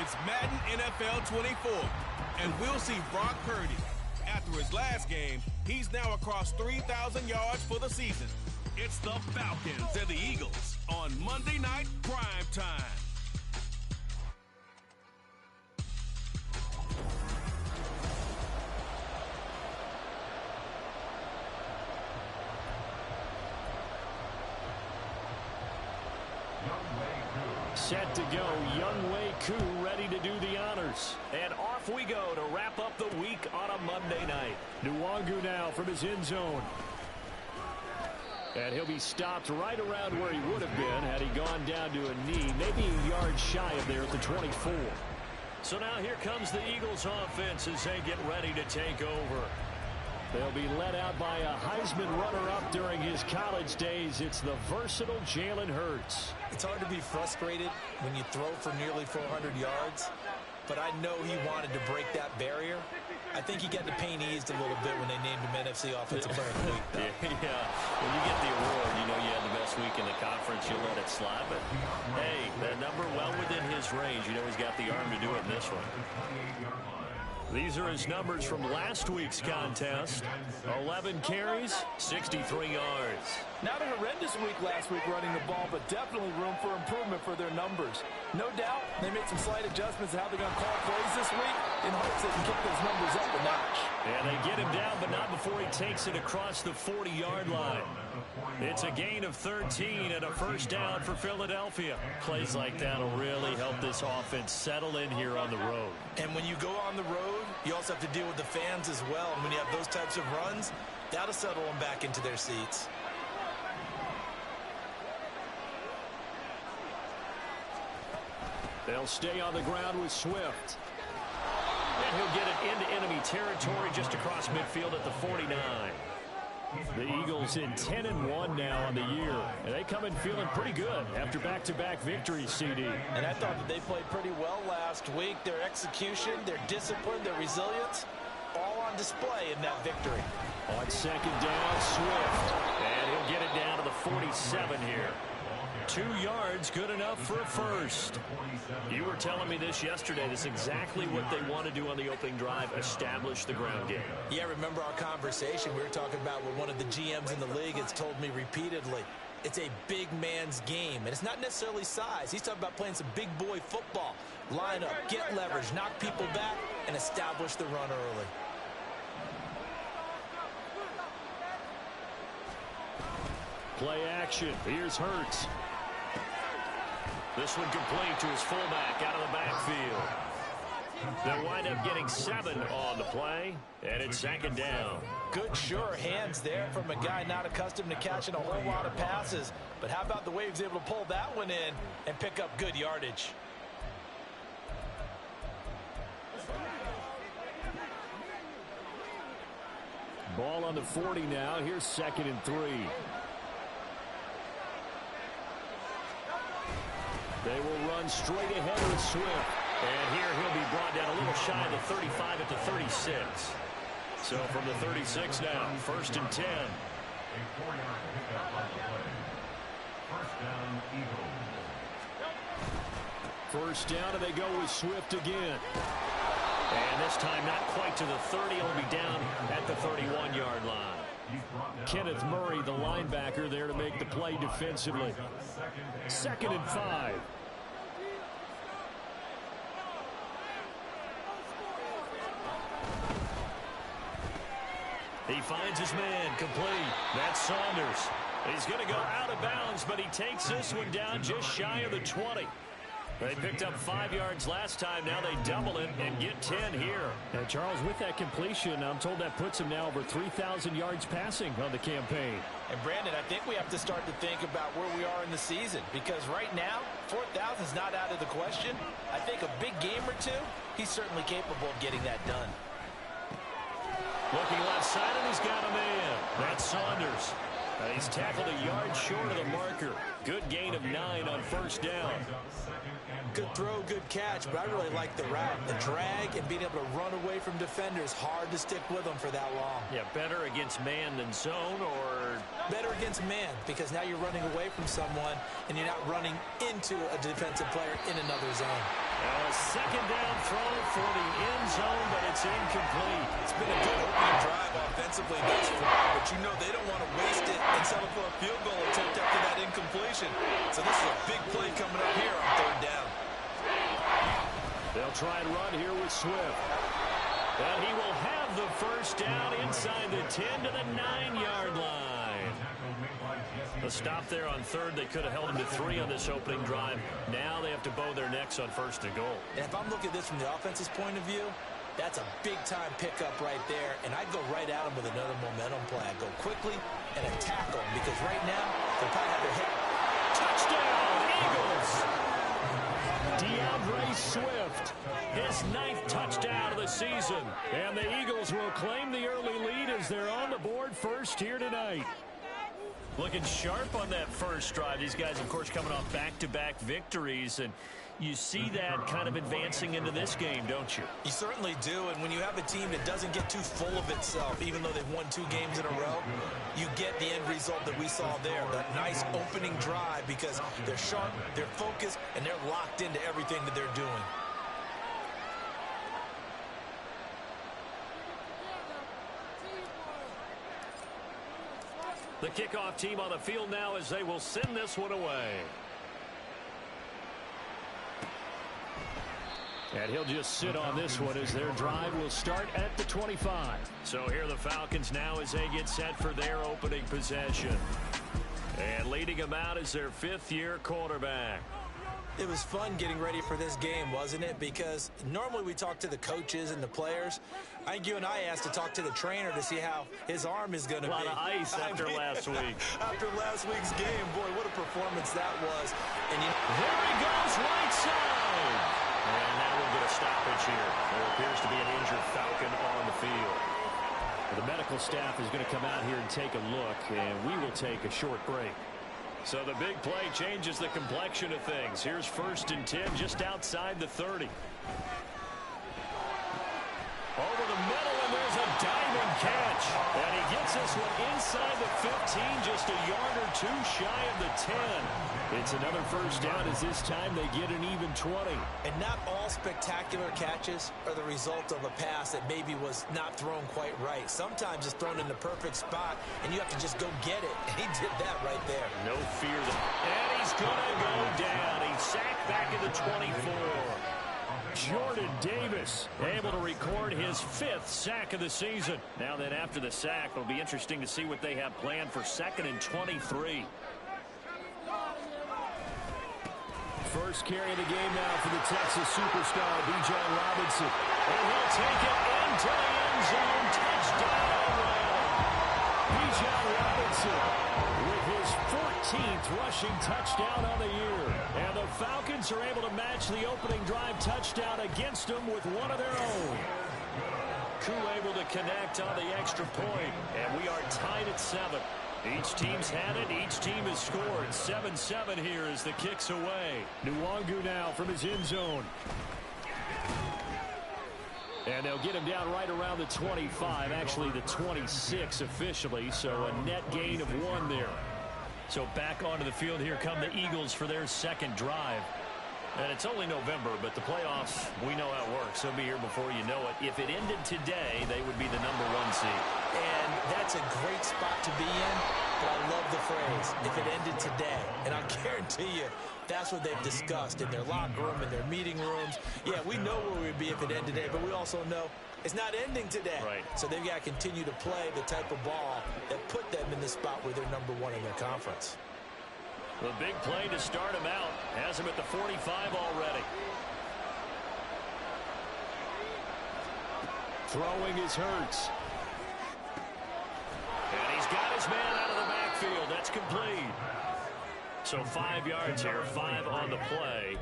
It's Madden NFL 24, and we'll see Brock Purdy. After his last game, he's now across 3,000 yards for the season. It's the Falcons and the Eagles on Monday Night Prime Time. Set to go, Young Wei Koo ready to do the honors. And off we go to wrap up the week on a Monday night. Nwangu now from his end zone. And he'll be stopped right around where he would have been had he gone down to a knee, maybe a yard shy of there at the 24. So now here comes the Eagles offense as they get ready to take over. They'll be led out by a Heisman runner-up during his college days. It's the versatile Jalen Hurts. It's hard to be frustrated when you throw for nearly 400 yards, but I know he wanted to break that barrier. I think he got the pain eased a little bit when they named him NFC Offensive Player of the Week. Yeah, when you get the award, you know you had the best week in the conference. You let it slide, but hey, the number well within his range. You know he's got the arm to do it in this one. These are his numbers from last week's contest. 11 carries, 63 yards. Not a horrendous week last week running the ball, but definitely room for improvement for their numbers. No doubt they made some slight adjustments to how they're going to call plays this week in hopes they can kick those numbers up a notch. And they get him down, but not before he takes it across the 40-yard line. It's a gain of 13 and a first down for Philadelphia. Plays like that will really help this offense settle in here on the road. And when you go on the road, you also have to deal with the fans as well. And when you have those types of runs, that'll settle them back into their seats. They'll stay on the ground with Swift. And he'll get it into enemy territory just across midfield at the 49. The Eagles in 10-1 now on the year. And they come in feeling pretty good after back-to-back victories, CD. And I thought that they played pretty well last week. Their execution, their discipline, their resilience, all on display in that victory. On second down, Swift. And he'll get it down to the 47 here. 2 yards, good enough for a first. You were telling me this yesterday. This is exactly what they want to do on the opening drive, establish the ground game. Yeah, remember our conversation. We were talking about what one of the GMs in the league has told me repeatedly. It's a big man's game, and it's not necessarily size. He's talking about playing some big boy football. Line up, get leverage, knock people back, and establish the run early. Play action. Here's Hurts. This one complete to his fullback out of the backfield. They'll wind up getting 7 on the play, and it's second down. Good, sure hands there from a guy not accustomed to catching a whole lot of passes. But how about the way he was able to pull that one in and pick up good yardage? Ball on the 40 now. Here's 2nd and 3. They will run straight ahead with Swift. And here he'll be brought down a little shy of the 35 at the 36. So from the 36 now, 1st and 10. First down, and they go with Swift again. And this time not quite to the 30. He'll be down at the 31-yard line. Kenneth Murray, the linebacker, there to make the play defensively. 2nd and 5. He finds his man, complete. That's Saunders. He's going to go out of bounds, but he takes this one down just shy of the 20. They picked up 5 yards last time. Now they double it and get 10 here. And Charles, with that completion, I'm told that puts him now over 3,000 yards passing on the campaign. And Brandon, I think we have to start to think about where we are in the season, because right now 4,000 is not out of the question. I think a big game or two, he's certainly capable of getting that done. Looking left side, and he's got a man. That's Saunders. He's tackled a yard short of the marker. Good gain of 9 on first down. Good throw, good catch, but I really like the route. The drag and being able to run away from defenders. Hard to stick with them for that long. Yeah, better against man than zone, or? Better against man, because now you're running away from someone and you're not running into a defensive player in another zone. A second down throw for the end zone, but it's incomplete. It's been a good opening drive offensively thus far, but you know they don't want to waste it and settle for a field goal attempt after that incompletion. So this is a big play coming up here on third down. They'll try and run here with Swift. And he will have the first down inside the 10 to the 9-yard line. A stop there on third. They could have held him to 3 on this opening drive. Now they have to bow their necks on first and goal. And if I'm looking at this from the offense's point of view, that's a big-time pickup right there. And I'd go right at him with another momentum play. I'd go quickly and attack him because right now they'll probably have their hit. Touchdown, Eagles! DeAndre Swift, his 9th touchdown of the season. And the Eagles will claim the early lead as they're on the board first here tonight. Looking sharp on that first drive. These guys, of course, coming off back-to-back victories, and you see that kind of advancing into this game, don't you? You certainly do, and when you have a team that doesn't get too full of itself, even though they've won 2 games in a row, you get the end result that we saw there, that nice opening drive because they're sharp, they're focused, and they're locked into everything that they're doing. The kickoff team on the field now as they will send this one away. And he'll just sit on this one as their drive will start at the 25. So here are the Falcons now as they get set for their opening possession. And leading them out is their 5th-year quarterback. It was fun getting ready for this game, wasn't it? Because normally we talk to the coaches and the players. I think you and I asked to talk to the trainer to see how his arm is going to be. A lot of ice after last week. After last week's game, boy, what a performance that was. And there he goes, right side. And now we'll get a stoppage here. There appears to be an injured Falcon on the field. The medical staff is going to come out here and take a look, and we will take a short break. So the big play changes the complexion of things. Here's 1st and 10 just outside the 30. Over the middle, and there's a diving catch. And he gets this one inside the 15, just a yard or 2 shy of the 10. It's another first down as this time they get an even 20. And not all spectacular catches are the result of a pass that maybe was not thrown quite right. Sometimes it's thrown in the perfect spot, and you have to just go get it. And he did that right there. No fear. And he's going to go down. He's sacked back at the 24. Jordan Davis able to record his 5th sack of the season. Now then, after the sack, it'll be interesting to see what they have planned for 2nd and 23. First carry of the game now for the Texas superstar, Bijan Robinson. And he'll take it into the end zone. Touchdown. Bijan Robinson with his 14th rushing touchdown on the year. And the Falcons are able to match the opening drive touchdown against them with one of their own. Koo able to connect on the extra point. And we are tied at 7. Each team's had it. Each team has scored. 7-7 here as the kick's away. Nwangu now from his end zone. And they'll get him down right around the 25. Actually, the 26 officially. So a net gain of 1 there. So back onto the field. Here come the Eagles for their 2nd drive. And it's only November, but the playoffs, we know how it works. They'll be here before you know it. If it ended today, they would be the number 1 seed. And that's a great spot to be in, but I love the phrase, if it ended today. And I'll guarantee you, that's what they've discussed in their locker room, in their meeting rooms. Yeah, we know where we'd be if it ended today, but we also know it's not ending today. Right. So they've got to continue to play the type of ball that put them in the spot where they're number 1 in their conference. The big play to start him out. Has him at the 45 already. Throwing is Hurts. And he's got his man out of the backfield. That's complete. So 5 yards here, 5 on the play.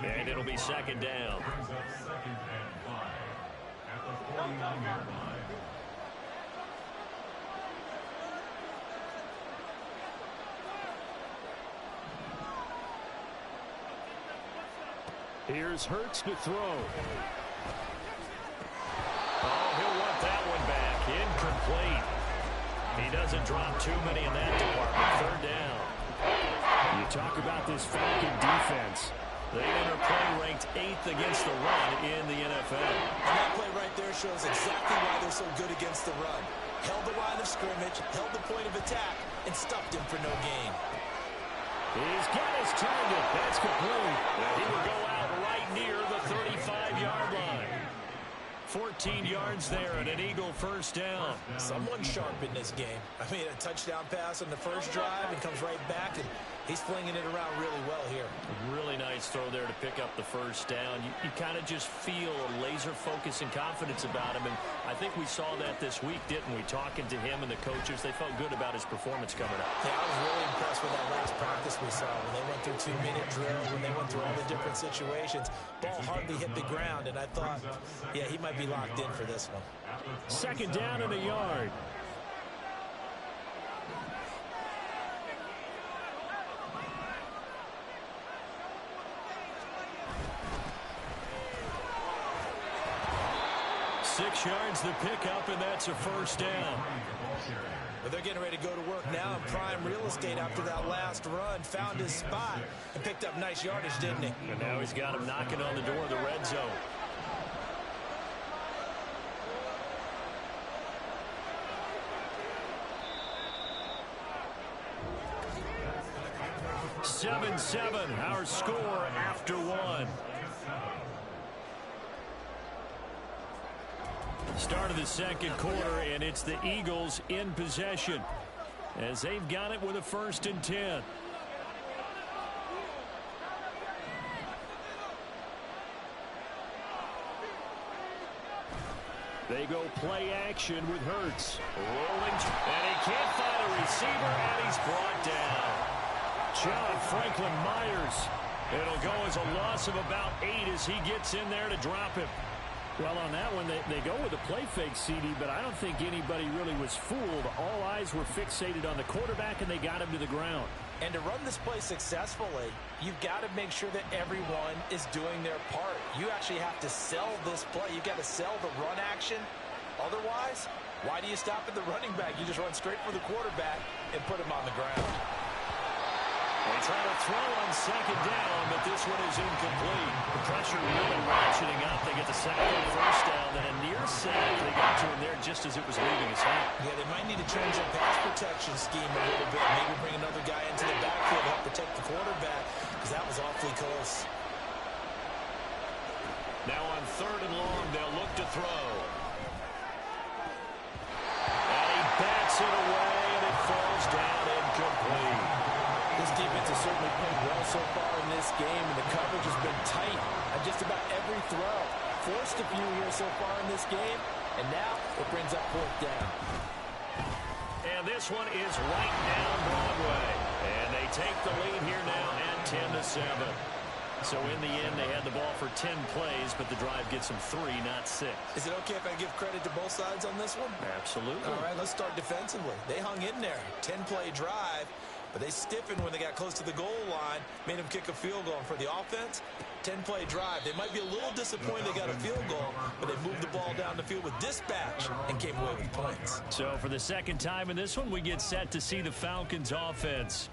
And it'll be 2nd down. Here's Hurts to throw. Oh, he'll want that one back. Incomplete. He doesn't drop too many in that department. 3rd down. You talk about this Falcon defense. They enter play ranked 8th against the run in the NFL. And that play right there shows exactly why they're so good against the run. Held the line of scrimmage, held the point of attack, and stuffed him for no gain. He's got his target. That's complete. He will go out right near the 35-yard line. 14 yards there and an Eagle first down. Someone sharp in this game. I mean, a touchdown pass on the first drive and comes right back, and he's flinging it around really well here. A really nice throw there to pick up the first down. You kind of just feel a laser focus and confidence about him, and I think we saw that this week, didn't we? Talking to him and the coaches, they felt good about his performance coming up. Yeah, I was really impressed with that last practice we saw when they went through 2-minute drill, when they went through all the different situations. Ball hardly hit the ground, and I thought, yeah, he might be locked in for this one. Second down and a yard. Six yards the pickup, and that's a first down. But they're getting ready to go to work now in prime real estate after that last run. Found his spot and picked up nice yardage, didn't he? And now he's got him knocking on the door of the red zone. Seven, our score after one. Start of the second quarter, and it's the Eagles in possession as they've got it with a 1st and 10. They go play action with Hurts. Rolling, and he can't find a receiver, and he's brought down. John Franklin Myers. It'll go as a loss of about 8 as he gets in there to drop him. Well, on that one, they go with a play fake, CD, but I don't think anybody really was fooled. All eyes were fixated on the quarterback, and they got him to the ground. And to run this play successfully, you've got to make sure that everyone is doing their part. You actually have to sell this play. You've got to sell the run action. Otherwise, why do you stop at the running back? You just run straight for the quarterback and put him on the ground. They try to throw on second down, but this one is incomplete. The pressure really ratcheting up. They get the sack on first down, then a near sack. They got to him there just as it was leaving his hand. Yeah, they might need to change their pass protection scheme a little bit. Maybe bring another guy into the backfield to help protect the quarterback, because that was awfully close. Now on 3rd and long, they'll look to throw. And he bats it away, and it falls down incomplete. This defense has certainly played well so far in this game, and the coverage has been tight on just about every throw. Forced a few here so far in this game, and now it brings up 4th down. And this one is right down Broadway. And they take the lead here now at 10-7. So in the end, they had the ball for 10 plays, but the drive gets them 3, not 6. Is it okay if I give credit to both sides on this one? Absolutely. All right, let's start defensively. They hung in there. 10-play drive. But they stiffened when they got close to the goal line, made them kick a field goal. And for the offense, 10-play drive. They might be a little disappointed they got a field goal, but they moved the ball down the field with dispatch and came away with points. So for the second time in this one, we get set to see the Falcons offense.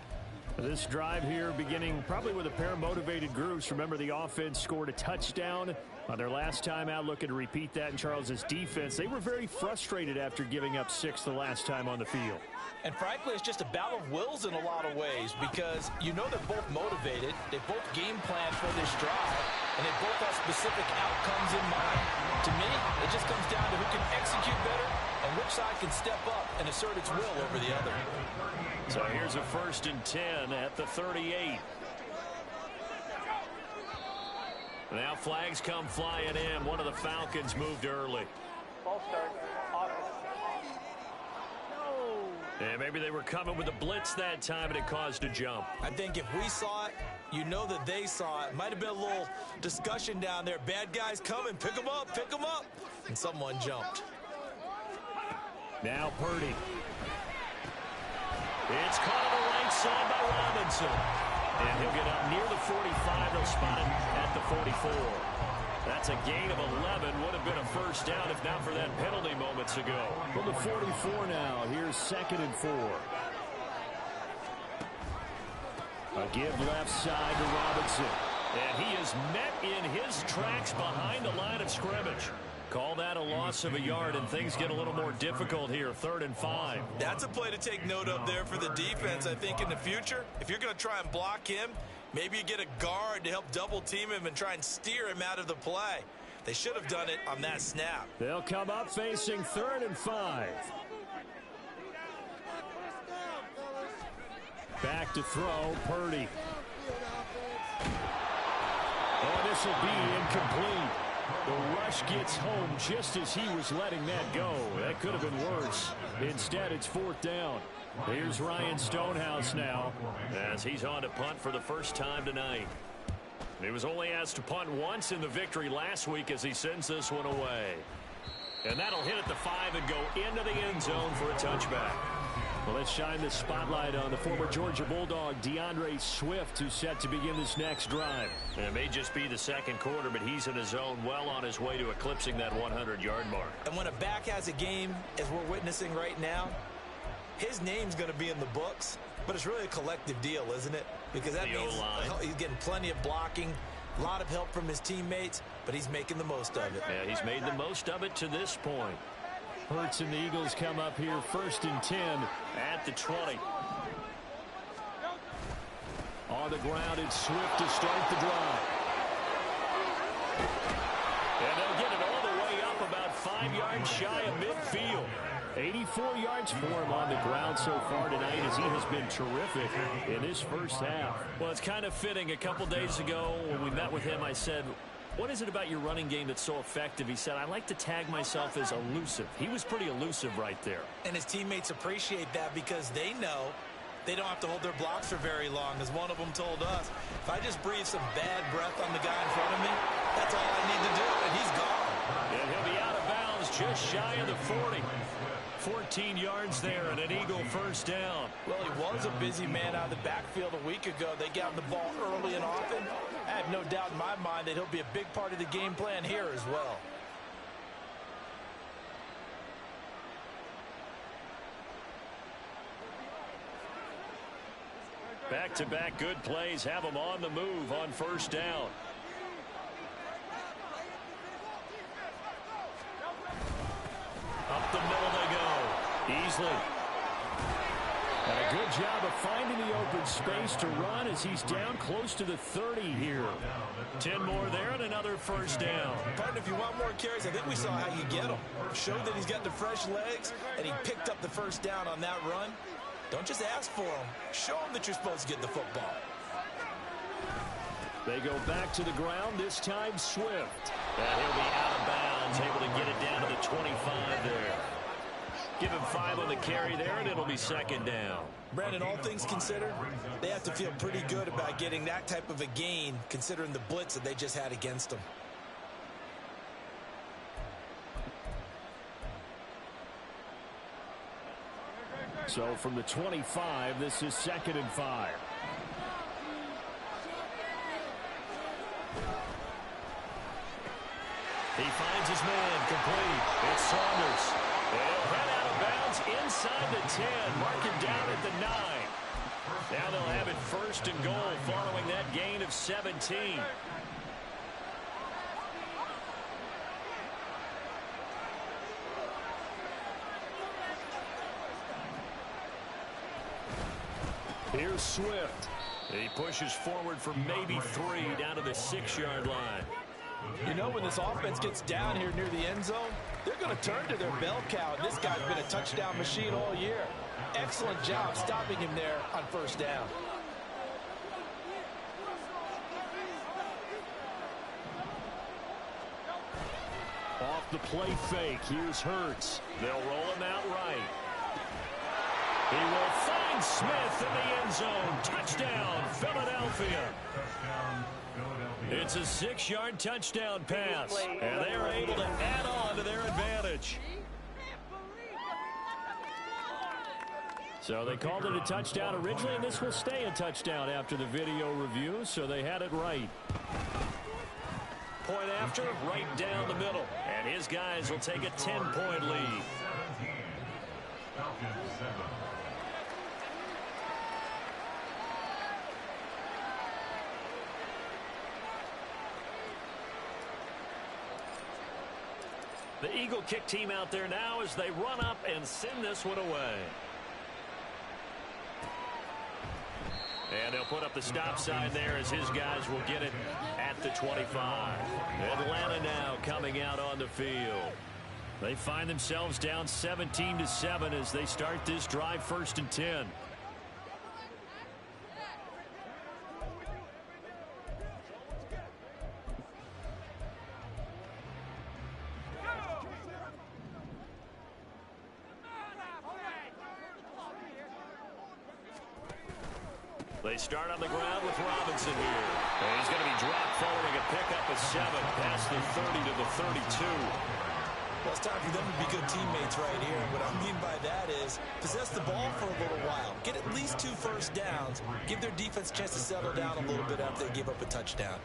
This drive here beginning probably with a pair of motivated groups. Remember, the offense scored a touchdown on their last time out, looking to repeat that in Charles's defense. They were very frustrated after giving up 6 the last time on the field. And frankly, it's just a battle of wills in a lot of ways, because you know they're both motivated, they both game plan for this drive, and they both have specific outcomes in mind. To me, it just comes down to who can execute better and which side can step up and assert its will over the other. So here's a 1st and 10 at the 38. Now flags come flying in. One of the Falcons moved early. Ball start. And maybe they were coming with a blitz that time, and it caused a jump. I think if we saw it, you know that they saw it. Might have been a little discussion down there. Bad guys coming. Pick them up. Pick them up. And someone jumped. Now Purdy. It's caught on the right side by Robinson. And he'll get up near the 45. They'll spot him at the 44. That's a gain of 11. Would have been a first down if not for that penalty moments ago. From the 44 now. Here's 2nd and 4. A give left side to Robinson. And he is met in his tracks behind the line of scrimmage. Call that a loss of a yard, and things get a little more difficult here. 3rd and 5. That's a play to take note of there for the defense. I think in the future, if you're going to try and block him, maybe you get a guard to help double team him and try and steer him out of the play. They should have done it on that snap. They'll come up facing 3rd and 5. Back to throw, Purdy. Oh, this will be incomplete. The rush gets home just as he was letting that go. That could have been worse. Instead, it's 4th down. Here's Ryan Stonehouse now, as he's on to punt for the first time tonight. He was only asked to punt once in the victory last week as he sends this one away. And that'll hit at the 5 and go into the end zone for a touchback. Well, let's shine the spotlight on the former Georgia Bulldog, DeAndre Swift, who's set to begin this next drive. And it may just be the second quarter, but he's in his zone, well on his way to eclipsing that 100-yard mark. And when a back has a game, as we're witnessing right now, his name's going to be in the books, but it's really a collective deal, isn't it? Because that means he's getting plenty of blocking, a lot of help from his teammates, but he's making the most of it. Yeah, he's made the most of it to this point. Hurts and the Eagles come up here 1st and 10 at the 20. On the ground, it's Swift to start the drive. And they'll get it all the way up about 5 yards shy of midfield. 84 yards for him on the ground so far tonight as he has been terrific in this first half. Well, it's kind of fitting. A couple days ago when we met with him, I said, what is it about your running game that's so effective? He said, I like to tag myself as elusive. He was pretty elusive right there. And his teammates appreciate that because they know they don't have to hold their blocks for very long. As one of them told us, if I just breathe some bad breath on the guy in front of me, that's all I need to do, and he's gone. And he'll be out of bounds just shy of the 40. 14 yards there and an Eagle first down. Well, he was a busy man out of the backfield a week ago. They got him the ball early and often. I have no doubt in my mind that he'll be a big part of the game plan here as well. Back-to-back good plays have him on the move on first down. Up the middle they go. Easily. And a good job of finding the open space to run as he's down close to the 30 here. 10 more there and another first down. Partner, if you want more carries, I think we saw how you get them. Showed that he's got the fresh legs, and he picked up the first down on that run. Don't just ask for them. Show them that you're supposed to get the football. They go back to the ground, this time Swift. And he'll be out of bounds, able to get it down to the 25 there. Give him 5 on the carry there, and it'll be second down. Brandon, all things considered, they have to feel pretty good about getting that type of a gain, considering the blitz that they just had against them. So from the 25, this is 2nd and 5. He finds his man complete. It's Saunders. They'll head out of bounds inside the 10. Mark him down at the 9. Now they'll have it first and goal following that gain of 17. Here's Swift. He pushes forward for maybe 3 down to the 6-yard line. You know, when this offense gets down here near the end zone, they're going to turn to their bell cow. This guy's been a touchdown machine all year. Excellent job stopping him there on first down. Off the play fake, here's Hurts. They'll roll him out right. He will find Smith in the end zone. Touchdown, Philadelphia. It's a 6-yard touchdown pass, and they're able to add on to their advantage. So they called it a touchdown originally, and this will stay a touchdown after the video review, so they had it right. Point after, right down the middle, and his guys will take a 10-point lead. Falcons 7. The Eagle kick team out there now as they run up and send this one away. And they'll put up the stop sign there as his guys will get it at the 25. Atlanta now coming out on the field. They find themselves down 17-7 as they start this drive, 1st and 10. They start on the ground with Robinson here. And he's going to be dropped following a pickup of 7 past the 30 to the 32. Well, it's time for them to be good teammates right here. What I mean by that is possess the ball for a little while. Get at least 2 first downs. Give their defense a chance to settle down a little bit after they give up a touchdown.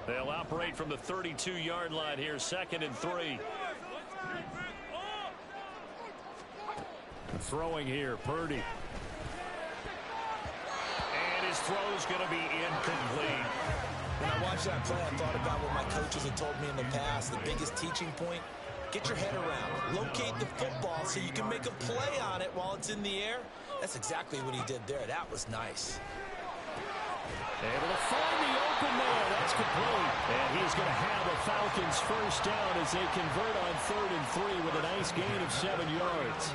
They'll operate from the 32-yard line here, 2nd and 3. Throwing here, Purdy. And his throw's going to be incomplete. When I watched that play, I thought about what my coaches had told me in the past. The biggest teaching point, get your head around. Locate the football so you can make a play on it while it's in the air. That's exactly what he did there. That was nice. Able to find the open there. That's complete. And he's going to have a Falcons first down as they convert on 3rd and 3 with a nice gain of 7 yards.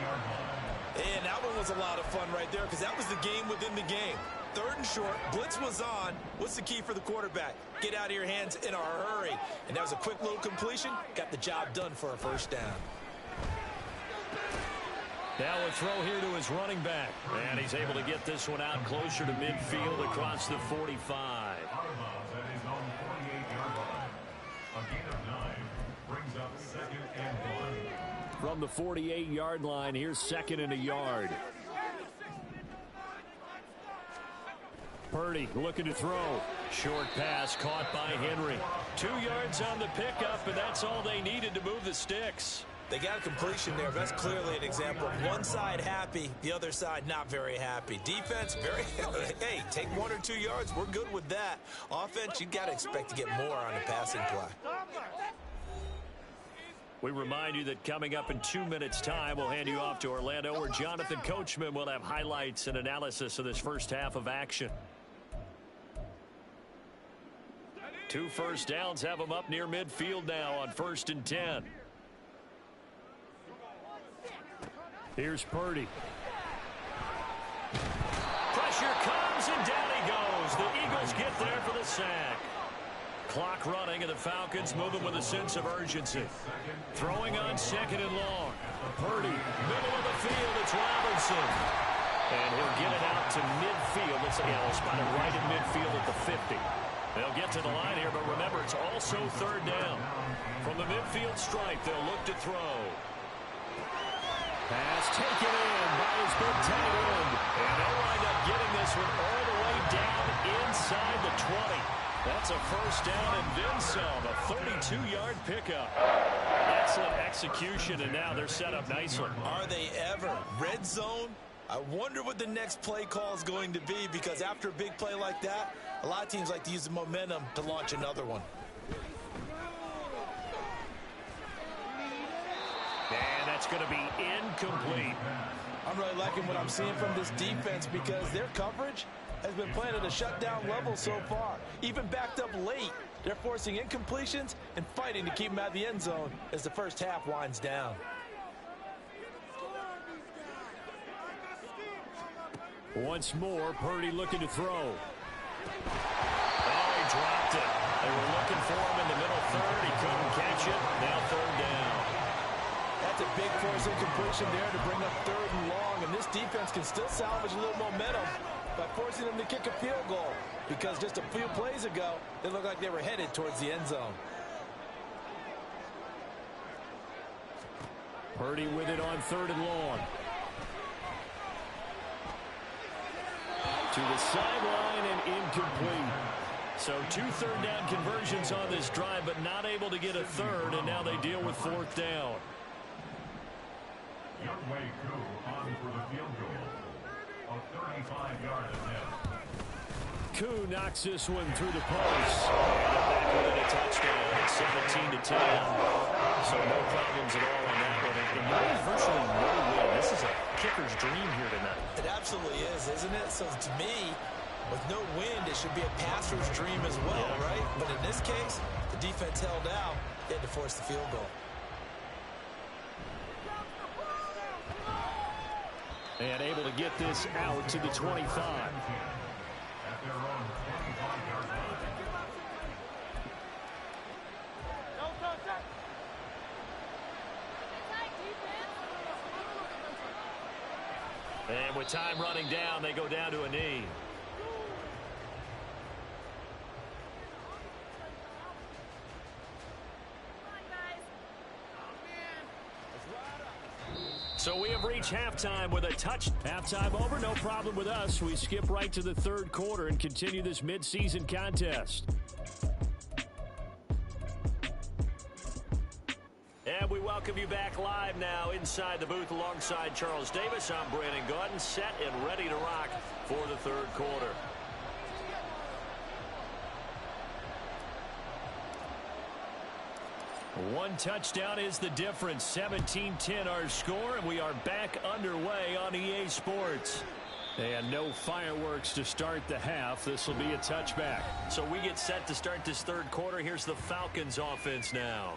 And that one was a lot of fun right there because that was the game within the game. 3rd and short, blitz was on. What's the key for the quarterback? Get out of your hands in a hurry. And that was a quick little completion. Got the job done for a first down. Now a throw here to his running back. And he's able to get this one out closer to midfield across the 45. From the 48-yard line, here's 2nd and a yard. Purdy looking to throw. Short pass caught by Henry. 2 yards on the pickup, and that's all they needed to move the sticks. They got a completion there. That's clearly an example of one side happy, the other side not very happy. Defense, very, hey, take 1 or 2 yards. We're good with that. Offense, you got to expect to get more on the passing play. We remind you that coming up in 2 minutes' time, we'll hand you off to Orlando, where Jonathan Coachman will have highlights and analysis of this first half of action. 2 first downs have them up near midfield now on 1st and 10. Here's Purdy. Pressure comes, and down he goes. The Eagles get there for the sack. Clock running, and the Falcons moving with a sense of urgency. Throwing on 2nd and long. Purdy, middle of the field, it's Robinson. And he'll get it out to midfield. They'll spot it right in midfield at the 50. They'll get to the line here, but remember, it's also 3rd down. From the midfield stripe, they'll look to throw. Pass taken in by his big tight end. And they'll wind up getting this one all the way down inside the 20. That's a first down and then some. A 32-yard pickup. Excellent execution, and now they're set up nicely. Are they ever? Red zone? I wonder what the next play call is going to be, because after a big play like that, a lot of teams like to use the momentum to launch another one. And that's going to be incomplete. I'm really liking what I'm seeing from this defense because their coverage has been playing at a shutdown level so far. Even backed up late, they're forcing incompletions and fighting to keep them out of the end zone as the first half winds down. Once more, Purdy looking to throw. Oh, he dropped it. They were looking for him in the middle 3rd. He couldn't catch it. Now 3rd down. That's a big force incompletion there to bring up 3rd and long, and this defense can still salvage a little momentum by forcing them to kick a field goal, because just a few plays ago, they looked like they were headed towards the end zone. Purdy with it on 3rd and long. To the sideline and incomplete. So 2 third down conversions on this drive, but not able to get a 3rd, and now they deal with 4th down. Youngway Koo on for the field goal. A 35-yard attempt. Koo knocks this one through the post. And back with a touchdown. It's 17-10. So no problems at all on that one. And there's virtually no win. This is a kicker's dream here tonight. It absolutely is, isn't it? So to me, with no wind, it should be a passer's dream as well, right? But in this case, the defense held out. They had to force the field goal. And able to get this out to the 25. And with time running down, they go down to a knee. So we have reached halftime with a touch. Halftime over, no problem with us. We skip right to the third quarter and continue this midseason contest. And we welcome you back live now inside the booth alongside Charles Davis. I'm Brandon Gaudin, set and ready to rock for the third quarter. One touchdown is the difference. 17-10 our score, and we are back underway on EA Sports. And no fireworks to start the half. This will be a touchback. So we get set to start this third quarter. Here's the Falcons offense now.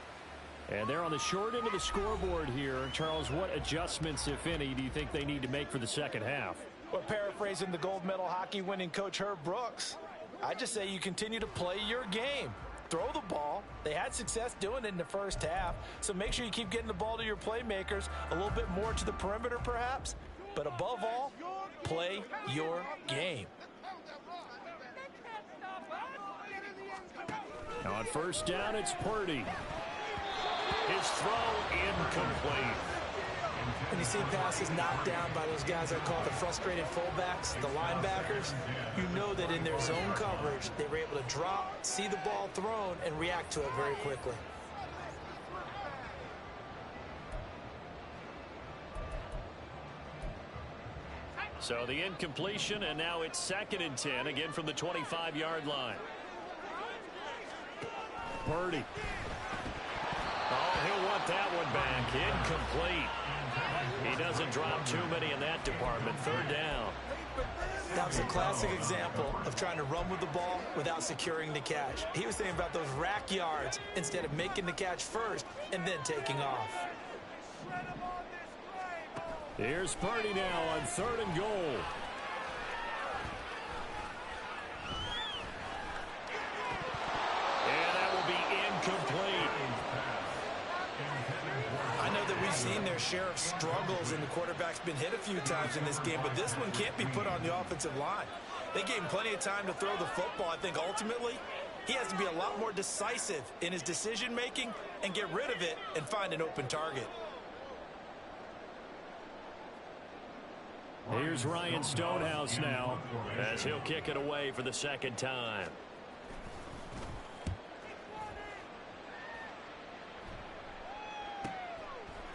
And they're on the short end of the scoreboard here. Charles, what adjustments, if any, do you think they need to make for the second half? Well, paraphrasing the gold medal hockey winning coach Herb Brooks, I just say you continue to play your game. Throw the ball. They had success doing it in the first half, so make sure you keep getting the ball to your playmakers, a little bit more to the perimeter perhaps, but above all, play your game. Now on first down, it's Purdy. His throw incomplete. When you see passes knocked down by those guys I call the frustrated fullbacks, the linebackers, you know that in their zone coverage, they were able to drop, see the ball thrown, and react to it very quickly. So the incompletion, and now it's 2nd and 10, again from the 25-yard line. Purdy. Oh, he'll want that one back. Incomplete. He doesn't drop too many in that department. Third down. That was a classic example of trying to run with the ball without securing the catch. He was thinking about those rack yards instead of making the catch first and then taking off. Here's Purdy now on 3rd and goal. And that will be incomplete. I know that we've seen their share of struggles, and the quarterback's been hit a few times in this game, but this one can't be put on the offensive line. They gave him plenty of time to throw the football. I think ultimately he has to be a lot more decisive in his decision-making and get rid of it and find an open target. Here's Ryan Stonehouse now as he'll kick it away for the second time.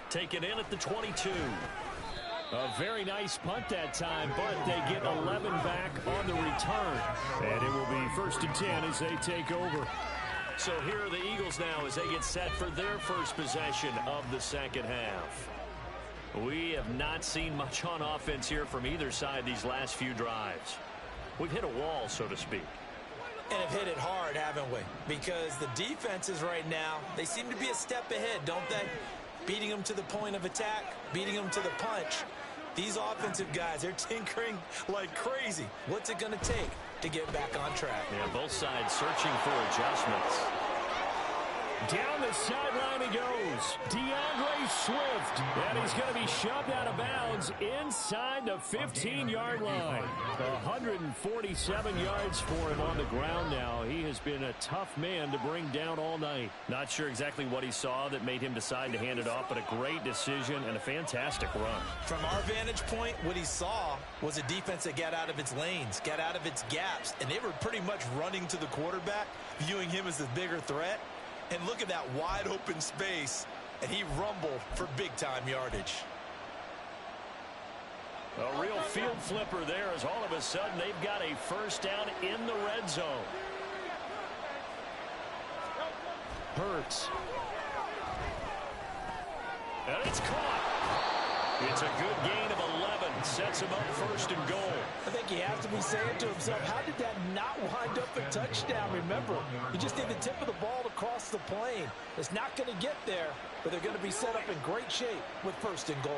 Taken in at the 22. A very nice punt that time, but they get 11 back on the return. And it will be 1st and 10 as they take over. So here are the Eagles now as they get set for their first possession of the second half. We have not seen much on offense here from either side these last few drives. We've hit a wall, so to speak. And have hit it hard, haven't we? Because the defenses right now, they seem to be a step ahead, don't they? Beating them to the point of attack, beating them to the punch. These offensive guys, they're tinkering like crazy. What's it going to take to get back on track? Yeah, both sides searching for adjustments. Down the sideline he goes. DeAndre Swift. And he's going to be shoved out of bounds inside the 15-yard line. 147 yards for him on the ground now. He has been a tough man to bring down all night. Not sure exactly what he saw that made him decide to hand it off, but a great decision and a fantastic run. From our vantage point, what he saw was a defense that got out of its lanes, got out of its gaps, and they were pretty much running to the quarterback, viewing him as the bigger threat. And look at that wide open space, and he rumbled for big-time yardage. A real field flipper there as all of a sudden they've got a first down in the red zone. Hurts. And it's caught. It's a good gain of 11. Sets him up first and goal. I think he has to be saying to himself, how did that not wind up a touchdown? Remember, you just need the tip of the ball to cross the plane. It's not going to get there, but they're going to be set up in great shape with first and goal.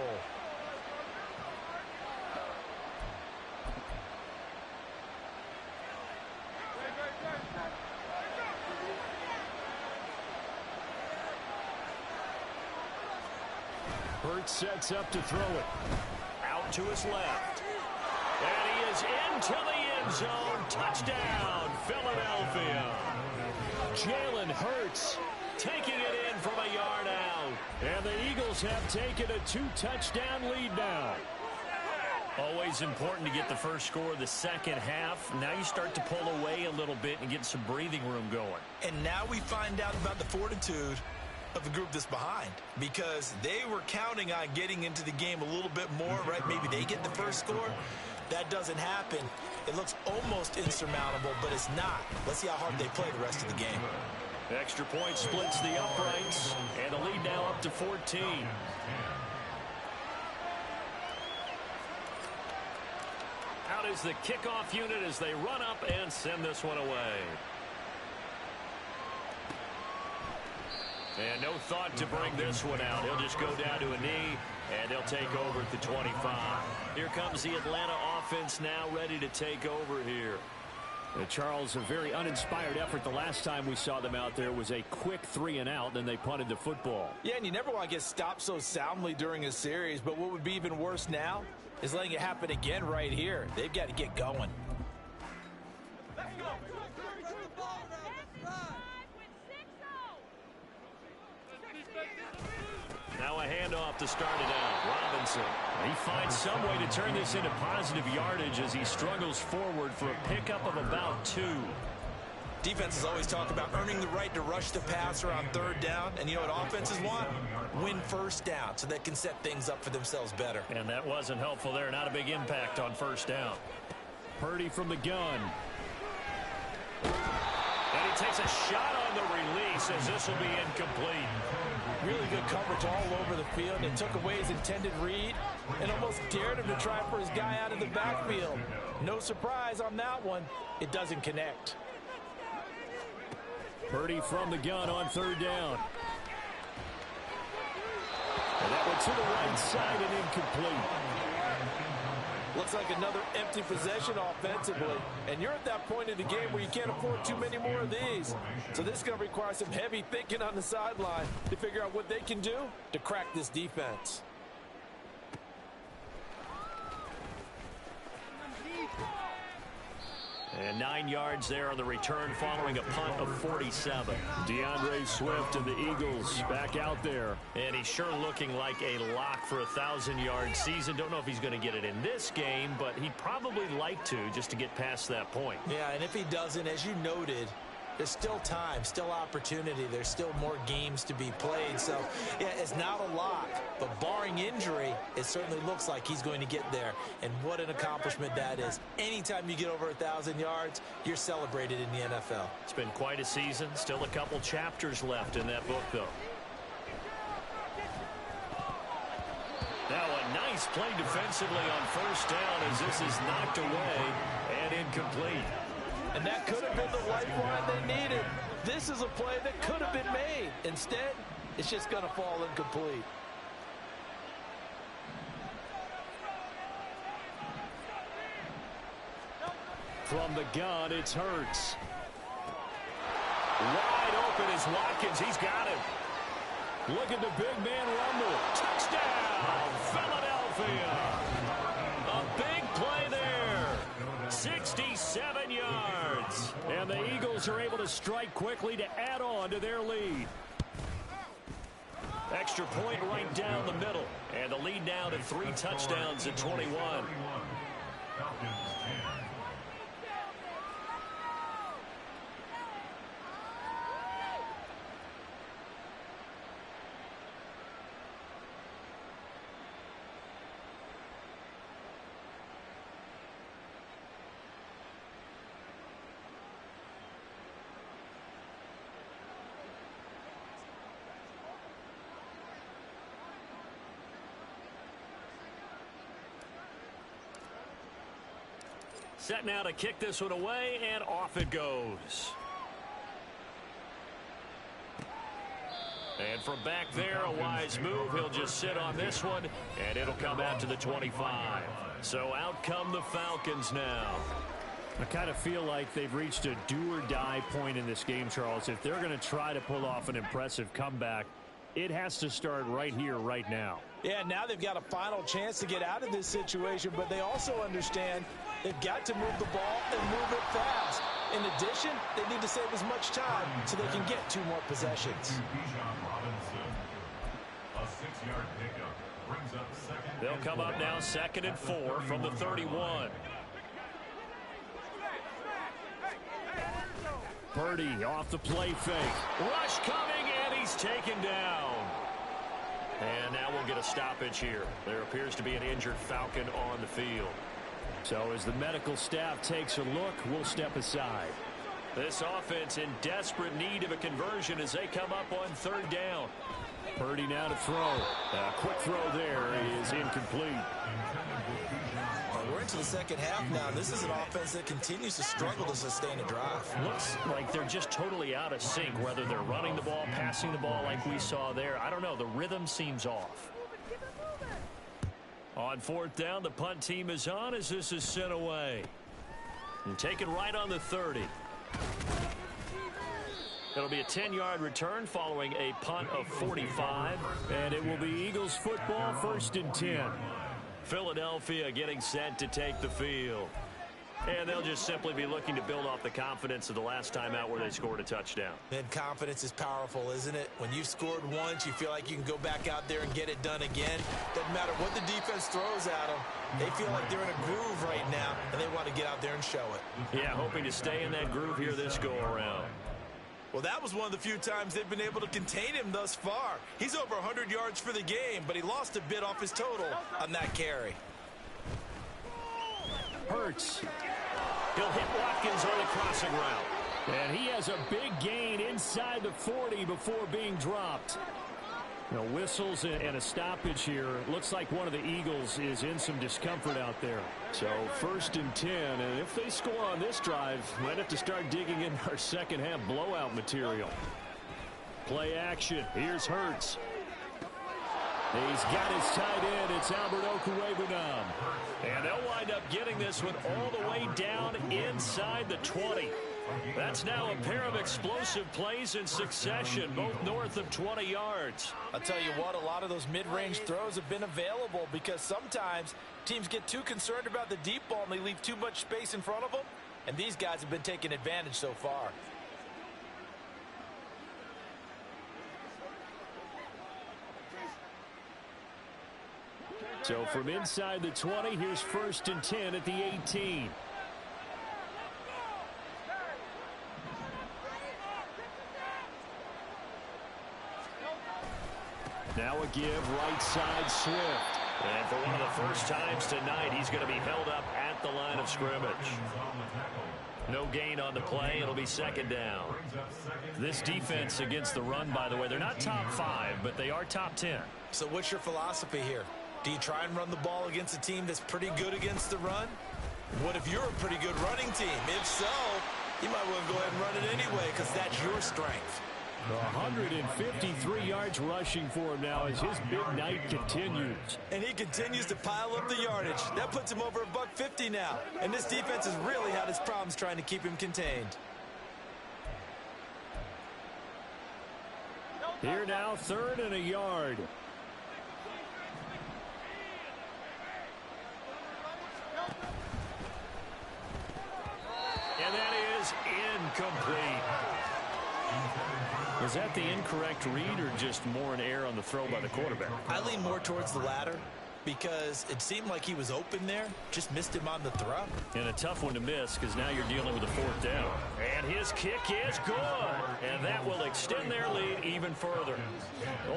Hurts sets up to throw it. Out to his left. And he is into the end zone. Touchdown, Philadelphia. Jalen Hurts Taking it in from a yard out. And the Eagles have taken a 2-touchdown lead now. Always important to get the first score of the second half. Now you start to pull away a little bit and get some breathing room going. And now we find out about the fortitude of the group that's behind, because they were counting on getting into the game a little bit more, right? Maybe they get the first score. That doesn't happen. It looks almost insurmountable, but it's not. Let's see how hard they play the rest of the game. Extra point splits the uprights, and the lead now up to 14. Out is the kickoff unit as they run up and send this one away. And no thought to bring this one out. He'll just go down to a knee, and they'll take over at the 25. Here comes the Atlanta offense now ready to take over here. Charles, a very uninspired effort the last time we saw them out there was a quick 3-and-out, then they punted the football. Yeah, and you never want to get stopped so soundly during a series, but what would be even worse now is letting it happen again right here. They've got to get going. Now a handoff to start it out. Robinson. He finds some way to turn this into positive yardage as he struggles forward for a pickup of about 2. Defenses always talk about earning the right to rush the passer on third down. And you know what offenses want? Win first down so they can set things up for themselves better. And that wasn't helpful there. Not a big impact on first down. Purdy from the gun. And he takes a shot on the release as this will be incomplete. Really good coverage all over the field. They took away his intended read and almost dared him to try for his guy out of the backfield. No surprise on that one. It doesn't connect. Purdy from the gun on third down. And that one to the right side and incomplete. Looks like another empty possession offensively. And you're at that point in the game where you can't afford too many more of these. So this is going to require some heavy thinking on the sideline to figure out what they can do to crack this defense. And 9 yards there on the return following a punt of 47. DeAndre Swift and the Eagles back out there. And he's sure looking like a lock for a 1,000-yard season. Don't know if he's going to get it in this game, but he'd probably like to just to get past that point. Yeah, and if he doesn't, as you noted, there's still time, still opportunity. There's still more games to be played. So, yeah, it's not a lock, but barring injury, it certainly looks like he's going to get there. And what an accomplishment that is. Anytime you get over 1,000 yards, you're celebrated in the NFL. It's been quite a season. Still a couple chapters left in that book, though. Now a nice play defensively on first down as this is knocked away and incomplete. And that could have been the lifeline they needed. This is a play that could have been made. Instead, it's just going to fall incomplete. From the gun, it's Hurts. Wide open is Watkins. He's got him. Look at the big man rumble. Touchdown, Philadelphia. A big play there. 67 yards. And the Eagles are able to strike quickly to add on to their lead. Extra point right down the middle. And the lead now to 3 touchdowns at 21. Set now to kick this one away, and off it goes. And from back there, a wise move. He'll just sit on this one, and it'll come out to the 25. So out come the Falcons now. I kind of feel like they've reached a do-or-die point in this game, Charles. If they're going to try to pull off an impressive comeback, it has to start right here, right now. Yeah, now they've got a final chance to get out of this situation, but they also understand they've got to move the ball and move it fast. In addition, they need to save as much time so they can get 2 more possessions. They'll come up now 2nd and 4 from the 31. Purdy off the play fake. Rush coming, and he's taken down. And now we'll get a stoppage here. There appears to be an injured Falcon on the field. So as the medical staff takes a look, we'll step aside. This offense in desperate need of a conversion as they come up on 3rd down. Purdy now to throw. A quick throw there is incomplete. We're into the second half now. This is an offense that continues to struggle to sustain a drive. Looks like they're just totally out of sync, whether they're running the ball, passing the ball like we saw there. I don't know. The rhythm seems off. On 4th down, the punt team is on as this is sent away. And taken right on the 30. It'll be a 10-yard return following a punt of 45. And it will be Eagles football, 1st and 10. Philadelphia getting set to take the field. And they'll just simply be looking to build off the confidence of the last time out where they scored a touchdown. And confidence is powerful, isn't it? When you've scored once, you feel like you can go back out there and get it done again. Doesn't matter what the defense throws at them. They feel like they're in a groove right now, and they want to get out there and show it. Yeah, hoping to stay in that groove here this go-around. Well, that was one of the few times they've been able to contain him thus far. He's over 100 yards for the game, but he lost a bit off his total on that carry. Hurts. He'll hit Watkins on the crossing route. And he has a big gain inside the 40 before being dropped. Now, whistles and a stoppage here. Looks like one of the Eagles is in some discomfort out there. So 1st and 10, and if they score on this drive, might have to start digging in our second half blowout material. Play action. Here's Hurts. He's got his tight end. It's Albert Okwuegbunam. And they'll wind up getting this one all the way down inside the 20. That's now a pair of explosive plays in succession, both north of 20 yards. I'll tell you what, a lot of those mid-range throws have been available because sometimes teams get too concerned about the deep ball and they leave too much space in front of them. And these guys have been taking advantage so far. So from inside the 20, here's 1st and 10 at the 18. Now a give, right side, Swift. And for one of the first times tonight, he's going to be held up at the line of scrimmage. No gain on the play. It'll be 2nd down. This defense against the run, by the way, they're not top 5, but they are top 10. So what's your philosophy here? Do you try and run the ball against a team that's pretty good against the run? What if you're a pretty good running team? If so, you might want to go ahead and run it anyway because that's your strength. 153 yards rushing for him now as his big night continues. And he continues to pile up the yardage. That puts him over $150 now. And this defense has really had its problems trying to keep him contained. Here now, 3rd and a yard. And that is incomplete. Was that the incorrect read or just more an error on the throw by the quarterback? I lean more towards the latter because it seemed like he was open there, just missed him on the throw. And a tough one to miss because now you're dealing with a 4th down. And his kick is good. And that will extend their lead even further.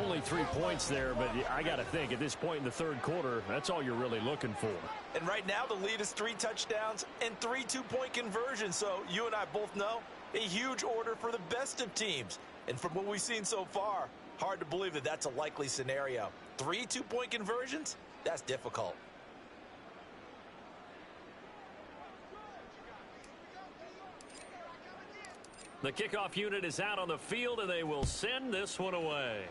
Only 3 points there, but I got to think at this point in the 3rd quarter, that's all you're really looking for. And right now the lead is 3 touchdowns and 3 two-point conversions. So you and I both know a huge order for the best of teams. And from what we've seen so far, hard to believe that that's a likely scenario. 3 two-point conversions? That's difficult. The kickoff unit is out on the field, and they will send this one away.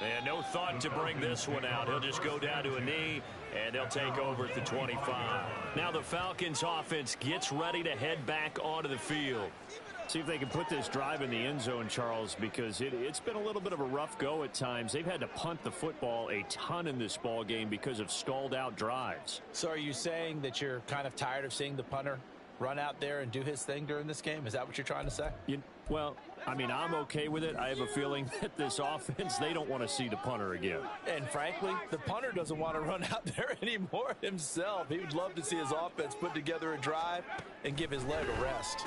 And no thought to bring this one out. He'll just go down to a knee, and they'll take over at the 25. Now the Falcons offense gets ready to head back onto the field. See if they can put this drive in the end zone, Charles, because it's been a little bit of a rough go at times. They've had to punt the football a ton in this ball game because of stalled out drives. So are you saying that you're kind of tired of seeing the punter run out there and do his thing during this game? Is that what you're trying to say? Well, I mean, I'm okay with it. I have a feeling that this offense, they don't want to see the punter again. And frankly, the punter doesn't want to run out there anymore himself. He would love to see his offense put together a drive and give his leg a rest.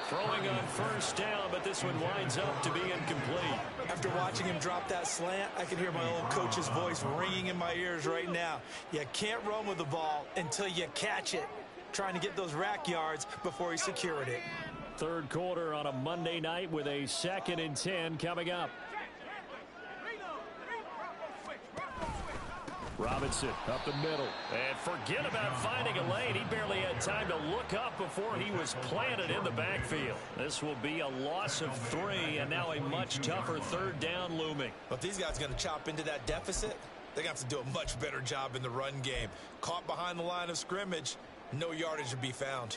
Throwing on first down, but this one winds up to be incomplete. After watching him drop that slant, I can hear my old coach's voice ringing in my ears right now. You can't run with the ball until you catch it. Trying to get those rack yards before he secured it. Third quarter on a Monday night with a 2nd and 10 coming up. Robinson up the middle. And forget about finding a lane. He barely had time to look up before he was planted in the backfield. This will be a loss of 3, and now a much tougher third down looming. But these guys are going to chop into that deficit. They're going to have to do a much better job in the run game. Caught behind the line of scrimmage, no yardage to be found.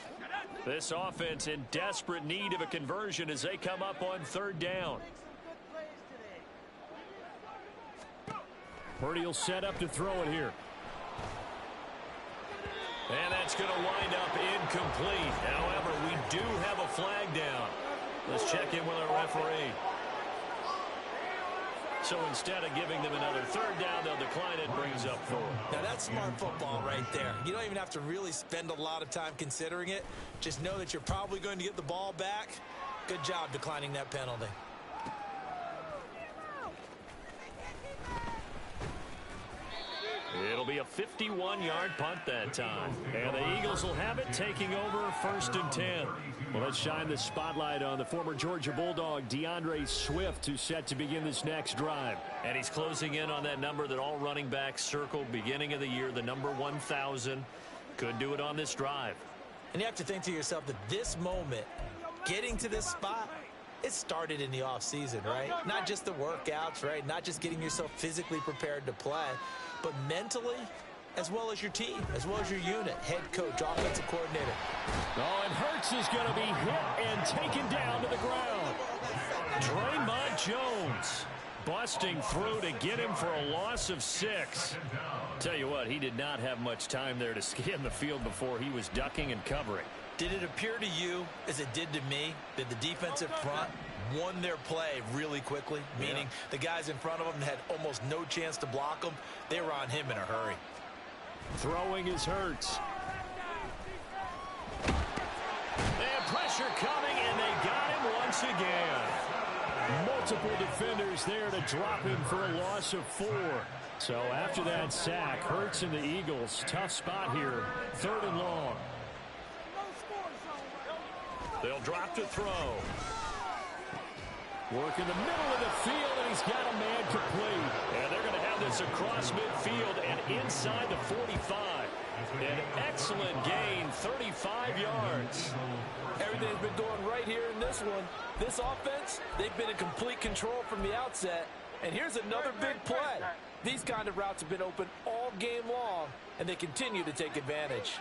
This offense in desperate need of a conversion as they come up on third down. Purdy will set up to throw it here. And that's going to wind up incomplete. However, we do have a flag down. Let's check in with our referee. So instead of giving them another third down, they'll decline it, brings up 4. Now that's smart football right there. You don't even have to really spend a lot of time considering it. Just know that you're probably going to get the ball back. Good job declining that penalty. It'll be a 51-yard punt that time. And the Eagles will have it, taking over 1st and 10. Well, let's shine the spotlight on the former Georgia Bulldog, DeAndre Swift, who's set to begin this next drive. And he's closing in on that number that all running backs circled beginning of the year, the number 1,000. Could do it on this drive. And you have to think to yourself that this moment, getting to this spot, it started in the offseason, right? Not just the workouts, right? Not just getting yourself physically prepared to play, but mentally, as well as your team, as well as your unit, head coach, offensive coordinator. Oh, and Hurts is going to be hit and taken down to the ground. Draymond Jones busting through to get him for a loss of 6. Tell you what, he did not have much time there to scan the field before he was ducking and covering. Did it appear to you, as it did to me, that the defensive front won their play really quickly? Meaning the guys in front of them had almost no chance to block them. They were on him in a hurry. Throwing is Hurts. And pressure coming, and they got him once again. Multiple defenders there to drop him for a loss of 4. So after that sack, Hurts and the Eagles, tough spot here, 3rd and long. They'll drop to throw. Work in the middle of the field, and he's got a man complete. And they're going to have this across midfield and inside the 45. An excellent gain, 35 yards. Everything's been going right here in this one. This offense, they've been in complete control from the outset. And here's another big play. These kind of routes have been open all game long, and they continue to take advantage.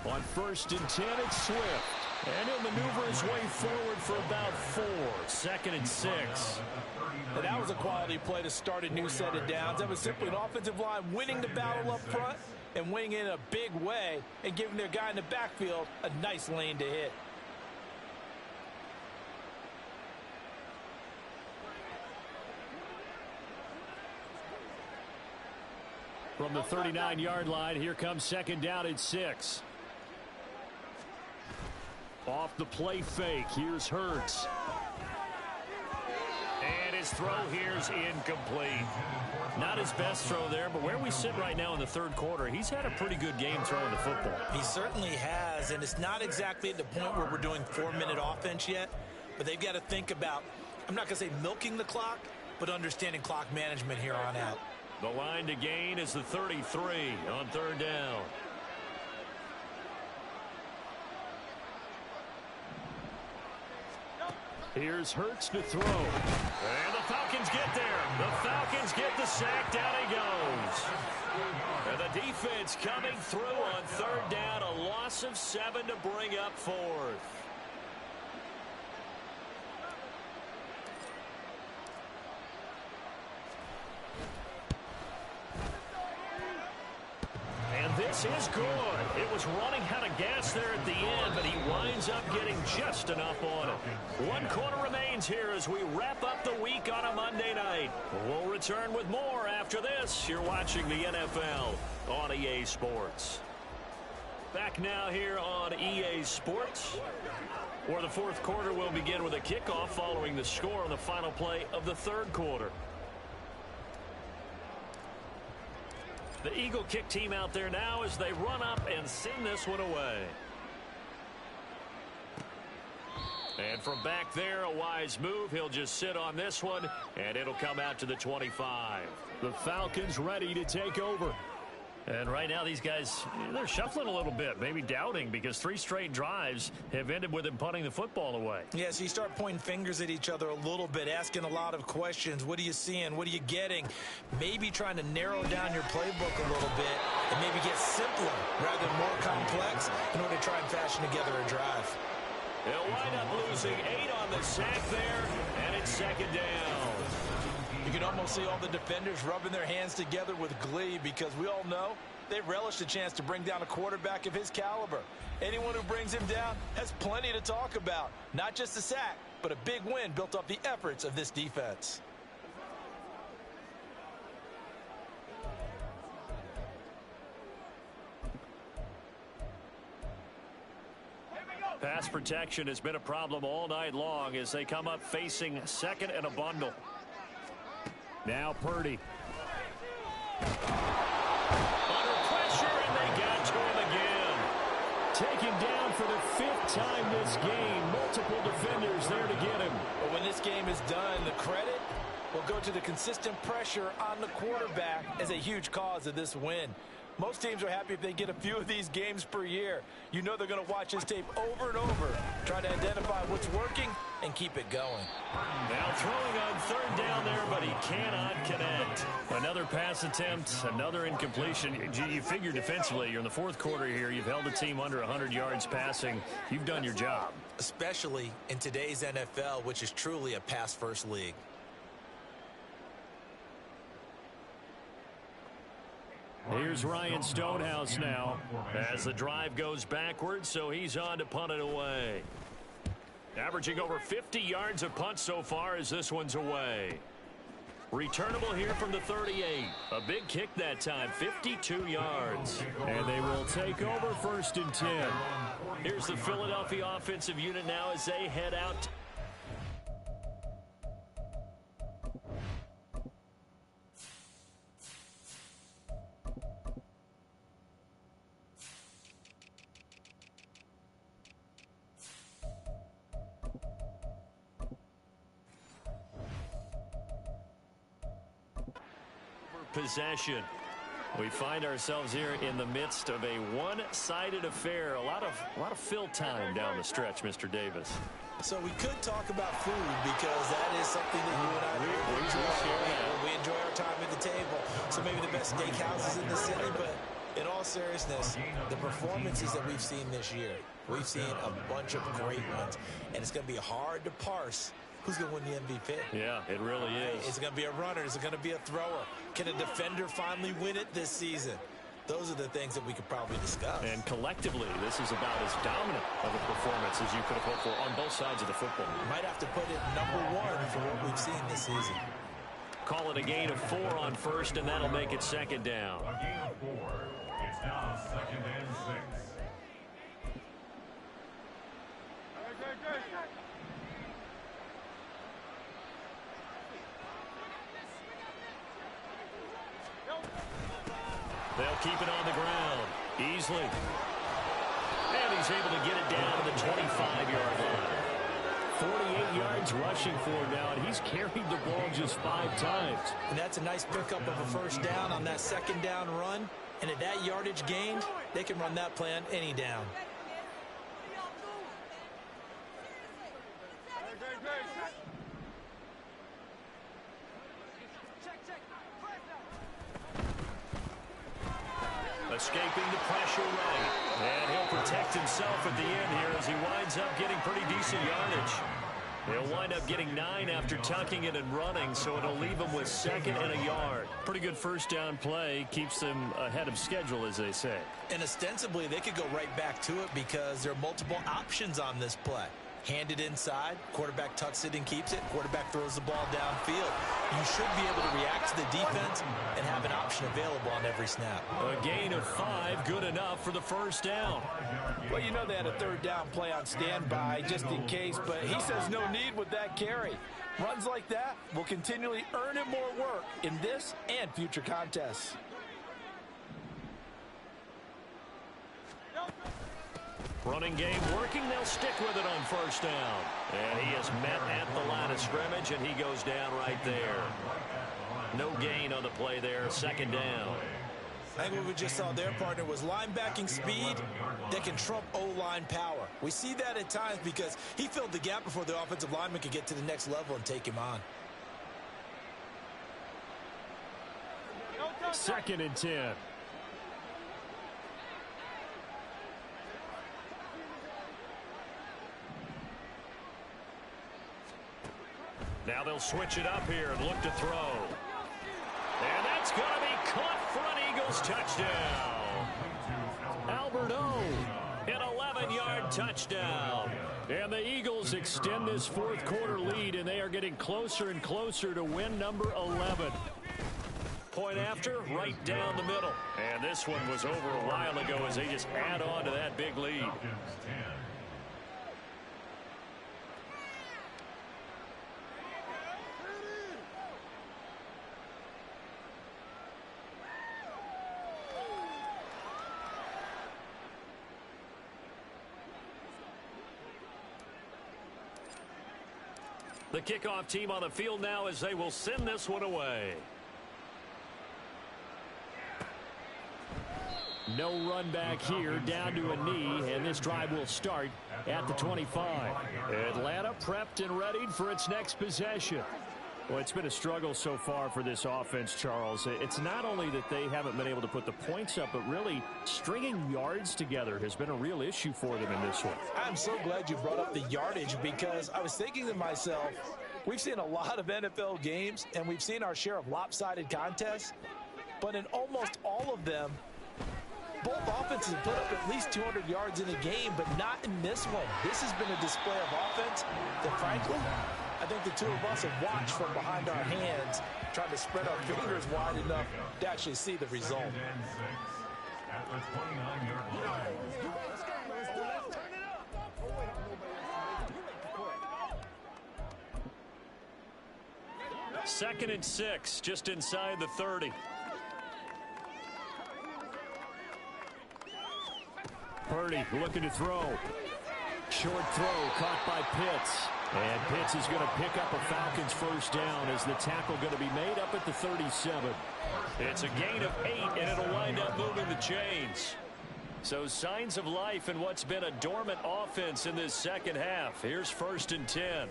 On 1st and 10, it's Swift. And he'll maneuver his way forward for about 4. 2nd and 6. And that was a quality play to start a new set of downs. That was simply an offensive line winning the battle up front and winning in a big way and giving their guy in the backfield a nice lane to hit. From the 39-yard line, here comes 2nd down and 6. Off the play fake, here's Hurts. And his throw here's incomplete. Not his best throw there, but where we sit right now in the 3rd quarter, he's had a pretty good game throwing the football. He certainly has, and it's not exactly at the point where we're doing 4-minute offense yet, but they've got to think about, I'm not going to say milking the clock, but understanding clock management here on out. The line to gain is the 33 on third down. Here's Hurts to throw. And the Falcons get there. The Falcons get the sack. Down he goes. And the defense coming through on third down. A loss of 7 to bring up fourth. This is good. It was running out of gas there at the end, but he winds up getting just enough on it. 1 quarter remains here as we wrap up the week on a Monday night. We'll return with more after this. You're watching the NFL on EA Sports. Back now here on EA Sports, where the fourth quarter will begin with a kickoff following the score on the final play of the third quarter. The Eagle kick team out there now as they run up and send this one away. And from back there, a wise move. He'll just sit on this one, and it'll come out to the 25. The Falcons ready to take over. And right now, these guys, they're shuffling a little bit, maybe doubting, because 3 straight drives have ended with them punting the football away. Yeah, so you start pointing fingers at each other a little bit, asking a lot of questions. What are you seeing? What are you getting? Maybe trying to narrow down your playbook a little bit and maybe get simpler rather than more complex in order to try and fashion together a drive. They'll wind up losing 8 on the sack there, and it's second down. You can almost see all the defenders rubbing their hands together with glee because we all know they relish the chance to bring down a quarterback of his caliber. Anyone who brings him down has plenty to talk about. Not just a sack, but a big win built off the efforts of this defense. Pass protection has been a problem all night long as they come up facing second and a bundle. Now Purdy. Under pressure, and they got to him again. Taken down for the 5th time this game. Multiple defenders there to get him. But when this game is done, the credit will go to the consistent pressure on the quarterback as a huge cause of this win. Most teams are happy if they get a few of these games per year. You know they're going to watch this tape over and over, try to identify what's working and keep it going. Now throwing on third down there, but he cannot connect. Another pass attempt, another incompletion. You figure defensively, you're in the fourth quarter here. You've held the team under 100 yards passing. You've done your job. Especially in today's NFL, which is truly a pass-first league. Here's Ryan Stonehouse now as the drive goes backwards, so he's on to punt it away. Averaging over 50 yards a punt so far as this one's away. Returnable here from the 38. A big kick that time, 52 yards. And they will take over 1st and 10. Here's the Philadelphia offensive unit now as they head out. Possession. We find ourselves here in the midst of a one-sided affair. A lot of fill time down the stretch, Mr. Davis. So we could talk about food because that is something that you and I enjoy. We enjoy our time at the table. So maybe the best steakhouses in the city, but in all seriousness, the performances that we've seen this year, we've seen a bunch of great ones, and it's going to be hard to parse who's going to win the MVP? Yeah, it really is. Is it going to be a runner? Is it going to be a thrower? Can a defender finally win it this season? Those are the things that we could probably discuss. And collectively, this is about as dominant of a performance as you could have hoped for on both sides of the football. Might have to put it #1 for what we've seen this season. Call it a gain of 4 on first, and that'll make it second down. A gain of 4. It's now 2nd and 6. They'll keep it on the ground easily. And he's able to get it down to the 25-yard line. 48 yards rushing for him now, and he's carried the ball just 5 times. And that's a nice pickup of a first down on that second down run. And at that yardage gained, they can run that play on any down. Escaping the pressure right. And he'll protect himself at the end here as he winds up getting pretty decent yardage. He'll wind up getting 9 after tucking it and running, so it'll leave him with 2nd and a yard. Pretty good first down play. Keeps them ahead of schedule, as they say. And ostensibly, they could go right back to it because there are multiple options on this play. Handed inside, quarterback tucks it and keeps it, quarterback throws the ball downfield. You should be able to react to the defense and have an option available on every snap. A gain of 5, good enough for the first down. Well, you know they had a third down play on standby just in case, but he says no need with that carry. Runs like that will continually earn him more work in this and future contests. Running game working. They'll stick with it on first down. And he is met at the line of scrimmage, and he goes down right there. No gain on the play there. 2nd down. I think what we just saw their partner was linebacking speed that can trump O-line power. We see that at times because he filled the gap before the offensive lineman could get to the next level and take him on. 2nd and 10. Now they'll switch it up here and look to throw. And that's going to be caught for an Eagles touchdown. Albert O, an 11-yard touchdown. And the Eagles extend this 4th quarter lead, and they are getting closer and closer to win number 11. Point after, right down the middle. And this one was over a while ago as they just add on to that big lead. The kickoff team on the field now as they will send this one away. No run back here, down to a knee, and this drive will start at the 25. Atlanta prepped and readied for its next possession. Well, it's been a struggle so far for this offense, Charles. It's not only that they haven't been able to put the points up, but really stringing yards together has been a real issue for them in this one. I'm so glad you brought up the yardage because I was thinking to myself, we've seen a lot of NFL games and we've seen our share of lopsided contests, but in almost all of them, both offenses have put up at least 200 yards in a game, but not in this one. This has been a display of offense that, frankly, I think the two of us have watched from behind our hands, trying to spread our fingers wide enough to actually see the result. At the 29-yard line. 2nd and 6, just inside the 30. Purdy looking to throw. Short throw caught by Pitts. And Pitts is going to pick up a Falcons first down as the tackle going to be made up at the 37. It's a gain of 8, and it'll wind up moving the chains. So signs of life in what's been a dormant offense in this second half. Here's 1st and 10.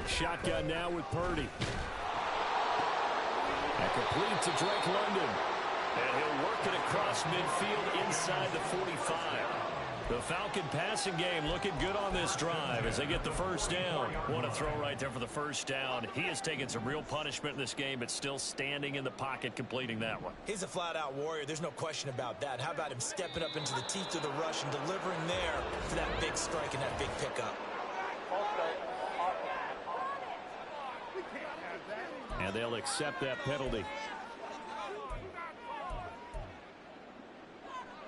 Shotgun now with Purdy. And complete to Drake London. And he'll work it across midfield inside the 45. The Falcon passing game looking good on this drive as they get the first down. What a throw right there for the first down. He has taken some real punishment in this game, but still standing in the pocket completing that one. He's a flat-out warrior. There's no question about that. How about him stepping up into the teeth of the rush and delivering there for that big strike and that big pickup? And they'll accept that penalty.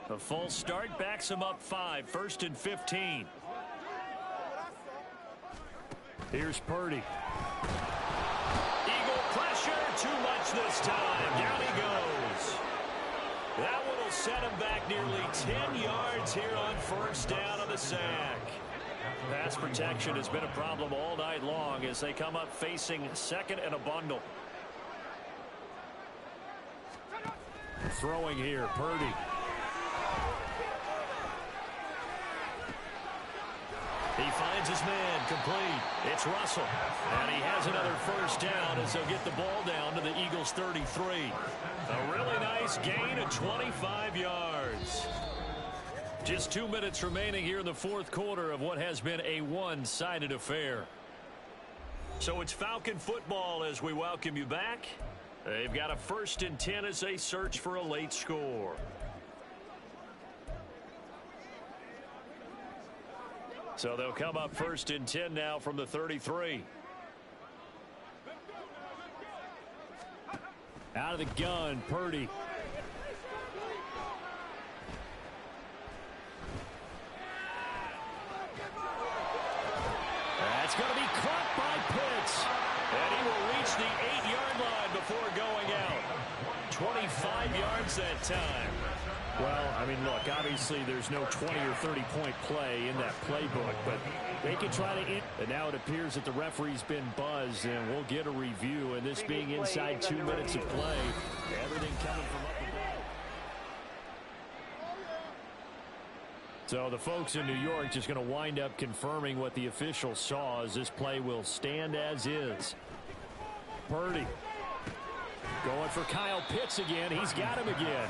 A false start backs him up 5. 1st and 15. Here's Purdy. Eagle pressure. Too much this time. Down he goes. That one will set him back nearly 10 yards here on first down on the sack. Pass protection has been a problem all night long as they come up facing second and a bundle. Throwing here, Purdy. He finds his man, complete. It's Russell. And he has another first down as they'll get the ball down to the Eagles' 33. A really nice gain of 25 yards. Just 2 minutes remaining here in the fourth quarter of what has been a one-sided affair. So it's Falcon football as we welcome you back. They've got a 1st and 10 as they search for a late score. So they'll come up 1st and 10 now from the 33. Out of the gun, Purdy. That's going to be caught by Pitts. And he will reach the 8-yard line before going out. 25 yards that time. Well, I mean, look, obviously there's no 20 or 30-point play in that playbook, but they can try to and now it appears that the referee's been buzzed, and we'll get a review, and this being inside 2 minutes of play, everything coming from up above. So the folks in New York just going to wind up confirming what the official saw as this play will stand as is. Purdy going for Kyle Pitts again. He's got him again.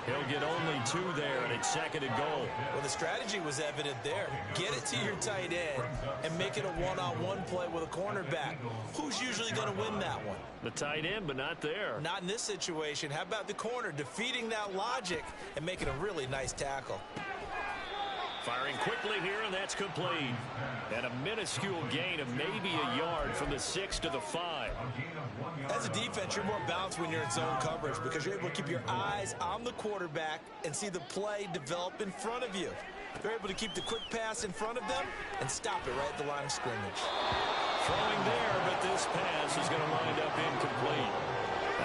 He'll get only 2 there, and it's 2nd and goal. Well, the strategy was evident there. Get it to your tight end and make it a one-on-one play with a cornerback. Who's usually going to win that one? The tight end, but not there. Not in this situation. How about the corner defeating that logic and making a really nice tackle? Firing quickly here, and that's complete. And a minuscule gain of maybe a yard from the 6 to the 5. As a defense, you're more balanced when you're in zone coverage because you're able to keep your eyes on the quarterback and see the play develop in front of you. They're able to keep the quick pass in front of them and stop it right at the line of scrimmage. Throwing there, but this pass is going to wind up incomplete.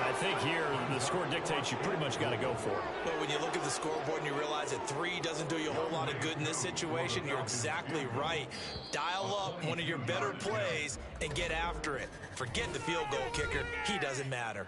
I think here the score dictates you pretty much got to go for it. But when you look at the scoreboard and you realize that 3 doesn't do you a whole lot of good in this situation, you're exactly right. Dial up one of your better plays and get after it. Forget the field goal kicker. He doesn't matter.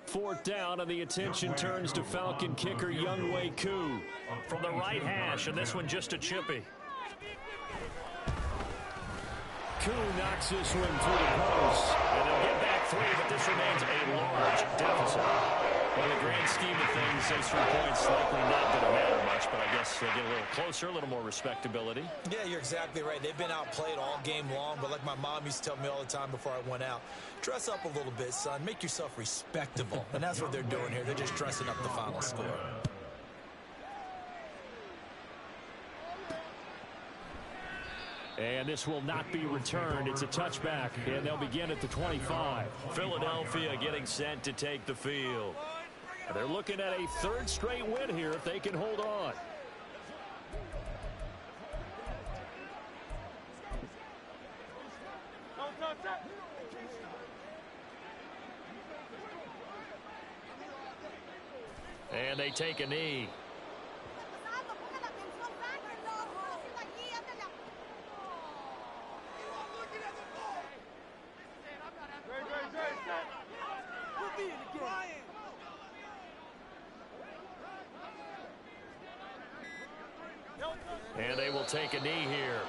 Fourth down, and the attention turns to Falcon kicker Younghoe Koo from the right hash, and this one just a chippy. Koo knocks this one through the post, and they'll get back 3, but this remains a large deficit. In the grand scheme of things, those 3 points likely not going to matter much, but I guess they'll get a little closer, a little more respectability. Yeah, you're exactly right. They've been outplayed all game long, but like my mom used to tell me all the time before I went out, dress up a little bit, son. Make yourself respectable. And that's what they're doing here. They're just dressing up the final score. And this will not be returned. It's a touchback, and they'll begin at the 25. Philadelphia getting set to take the field. They're looking at a 3rd straight win here if they can hold on. And they take a knee. And they will take a knee here.